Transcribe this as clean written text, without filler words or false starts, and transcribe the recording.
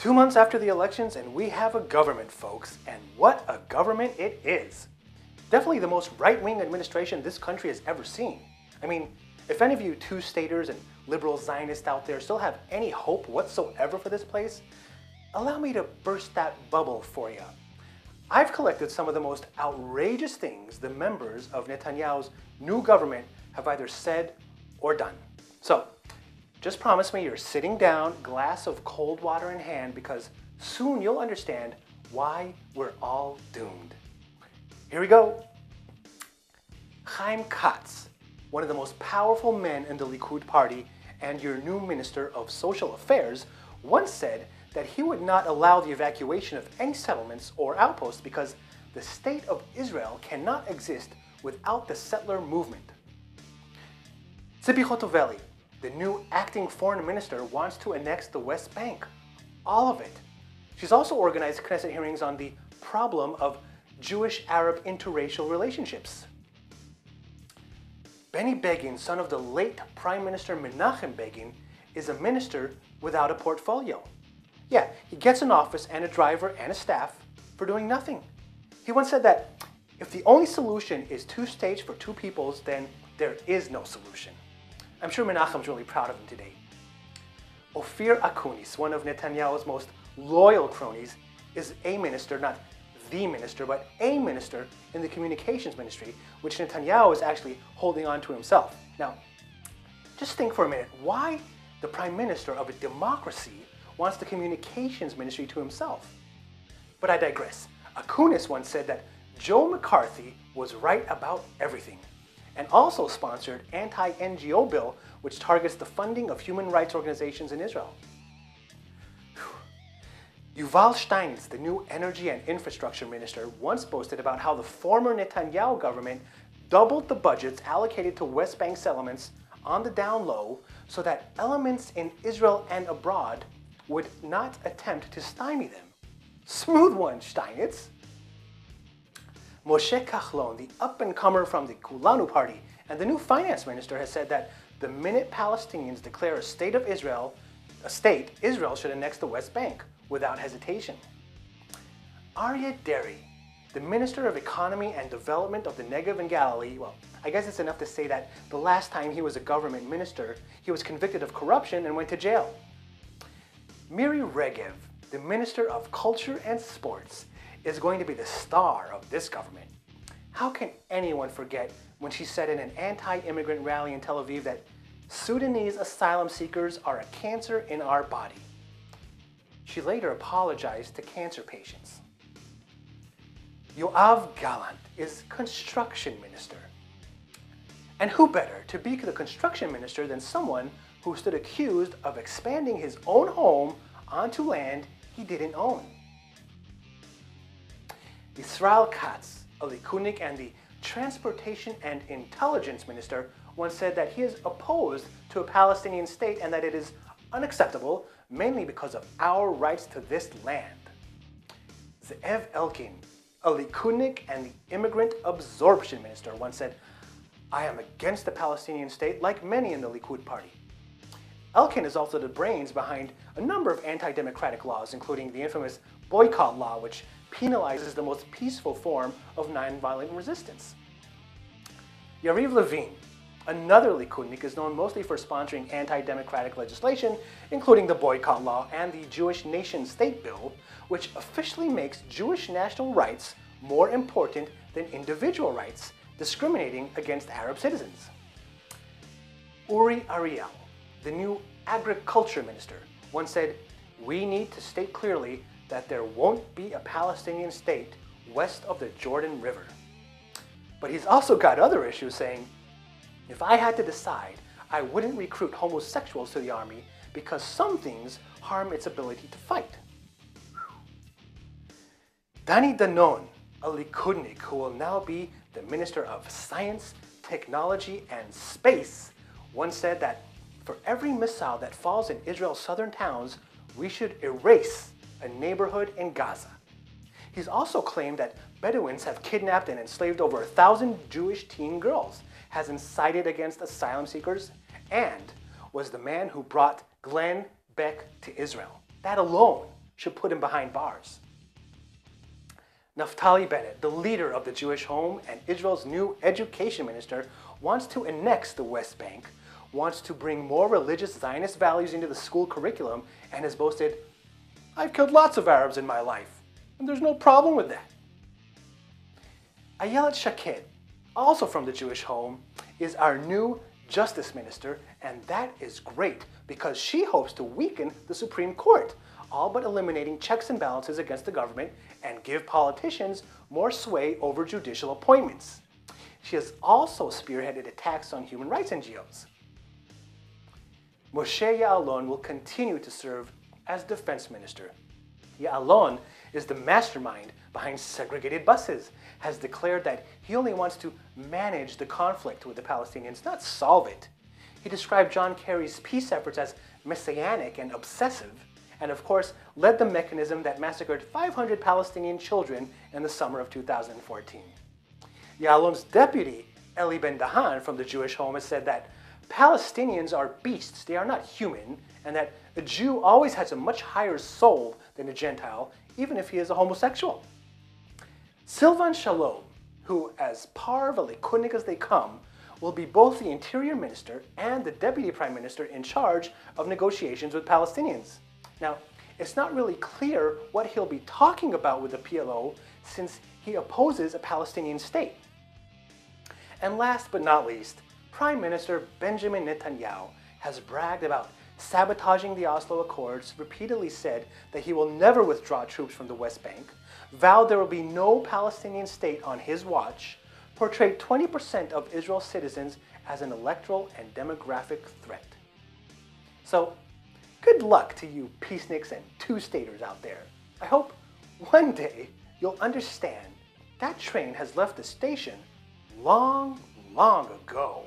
2 months after the elections, and we have a government, folks. And what a government it is. Definitely the most right-wing administration this country has ever seen. I mean, if any of you two-staters and liberal Zionists out there still have any hope whatsoever for this place, allow me to burst that bubble for you. I've collected some of the most outrageous things the members of Netanyahu's new government have either said or done. So, just promise me you're sitting down, glass of cold water in hand, because soon you'll understand why we're all doomed. Here we go. Chaim Katz, one of the most powerful men in the Likud party and your new Minister of Social Affairs, once said that he would not allow the evacuation of any settlements or outposts because the state of Israel cannot exist without the settler movement. Tzipi Hotovely, the new acting foreign minister, wants to annex the West Bank. All of it. She's also organized Knesset hearings on the problem of Jewish-Arab interracial relationships. Benny Begin, son of the late Prime Minister Menachem Begin, is a minister without a portfolio. Yeah, he gets an office and a driver and a staff for doing nothing. He once said that if the only solution is 2 states for 2 peoples, then there is no solution. I'm sure Menachem's really proud of him today. Ophir Akunis, one of Netanyahu's most loyal cronies, is a minister, not the minister, but a minister in the communications ministry, which Netanyahu is actually holding on to himself. Now, just think for a minute, why the prime minister of a democracy wants the communications ministry to himself? But I digress. Akunis once said that Joe McCarthy was right about everything, and also sponsored anti-NGO bill which targets the funding of human rights organizations in Israel. Yuval Steinitz, the new energy and infrastructure minister, once boasted about how the former Netanyahu government doubled the budgets allocated to West Bank settlements on the down low so that elements in Israel and abroad would not attempt to stymie them. Smooth one, Steinitz. Moshe Kaufman, the up-and-comer from the Kulanu party and the new finance minister, has said that the minute Palestinians declare a state of Israel, Israel should annex the West Bank without hesitation. Aryeh Deri, the Minister of Economy and Development of the Negev and Galilee, well, I guess it's enough to say that the last time he was a government minister, he was convicted of corruption and went to jail. Miri Regev, the Minister of Culture and Sports, is going to be the star of this government. How can anyone forget when she said in an anti-immigrant rally in Tel Aviv that Sudanese asylum seekers are a cancer in our body? She later apologized to cancer patients. Yoav Gallant is construction minister. And who better to be the construction minister than someone who stood accused of expanding his own home onto land he didn't own? Israel Katz, a Likudnik and the Transportation and Intelligence Minister, once said that he is opposed to a Palestinian state and that it is unacceptable, mainly because of our rights to this land. Ze'ev Elkin, a Likudnik and the Immigrant Absorption Minister, once said, I am against the Palestinian state like many in the Likud party. Elkin is also the brains behind a number of anti-democratic laws, including the infamous boycott law, which penalizes the most peaceful form of nonviolent resistance. Yariv Levin, another Likudnik, is known mostly for sponsoring anti-democratic legislation, including the boycott law and the Jewish nation-state bill, which officially makes Jewish national rights more important than individual rights, discriminating against Arab citizens. Uri Ariel, the new agriculture minister, once said, we need to state clearly that there won't be a Palestinian state west of the Jordan River. But he's also got other issues, saying, if I had to decide, I wouldn't recruit homosexuals to the army because some things harm its ability to fight. Dani Danon, a Likudnik who will now be the Minister of Science, Technology, and Space, once said that for every missile that falls in Israel's southern towns, we should erase a neighborhood in Gaza. He's also claimed that Bedouins have kidnapped and enslaved over 1,000 Jewish teen girls, has incited against asylum seekers, and was the man who brought Glenn Beck to Israel. That alone should put him behind bars. Naftali Bennett, the leader of the Jewish Home and Israel's new education minister, wants to annex the West Bank, wants to bring more religious Zionist values into the school curriculum, and has boasted, "I've killed lots of Arabs in my life, and there's no problem with that." Ayelet Shaked, also from the Jewish Home, is our new justice minister, and that is great because she hopes to weaken the Supreme Court, all but eliminating checks and balances against the government and give politicians more sway over judicial appointments. She has also spearheaded attacks on human rights NGOs. Moshe Ya'alon will continue to serve as defense minister. Ya'alon is the mastermind behind segregated buses, has declared that he only wants to manage the conflict with the Palestinians, not solve it. He described John Kerry's peace efforts as messianic and obsessive, and of course led the mechanism that massacred 500 Palestinian children in the summer of 2014. Ya'alon's deputy, Eli Ben-Dahan from the Jewish Home, has said that Palestinians are beasts, they are not human, and that a Jew always has a much higher soul than a Gentile, even if he is a homosexual. Silvan Shalom, who, as par velikundik as they come, will be both the interior minister and the deputy prime minister in charge of negotiations with Palestinians. Now, it's not really clear what he'll be talking about with the PLO since he opposes a Palestinian state. And last but not least, Prime Minister Benjamin Netanyahu has bragged about sabotaging the Oslo Accords, repeatedly said that he will never withdraw troops from the West Bank, vowed there will be no Palestinian state on his watch, portrayed 20% of Israel's citizens as an electoral and demographic threat. So, good luck to you peaceniks and two-staters out there. I hope one day you'll understand that train has left the station long, long ago.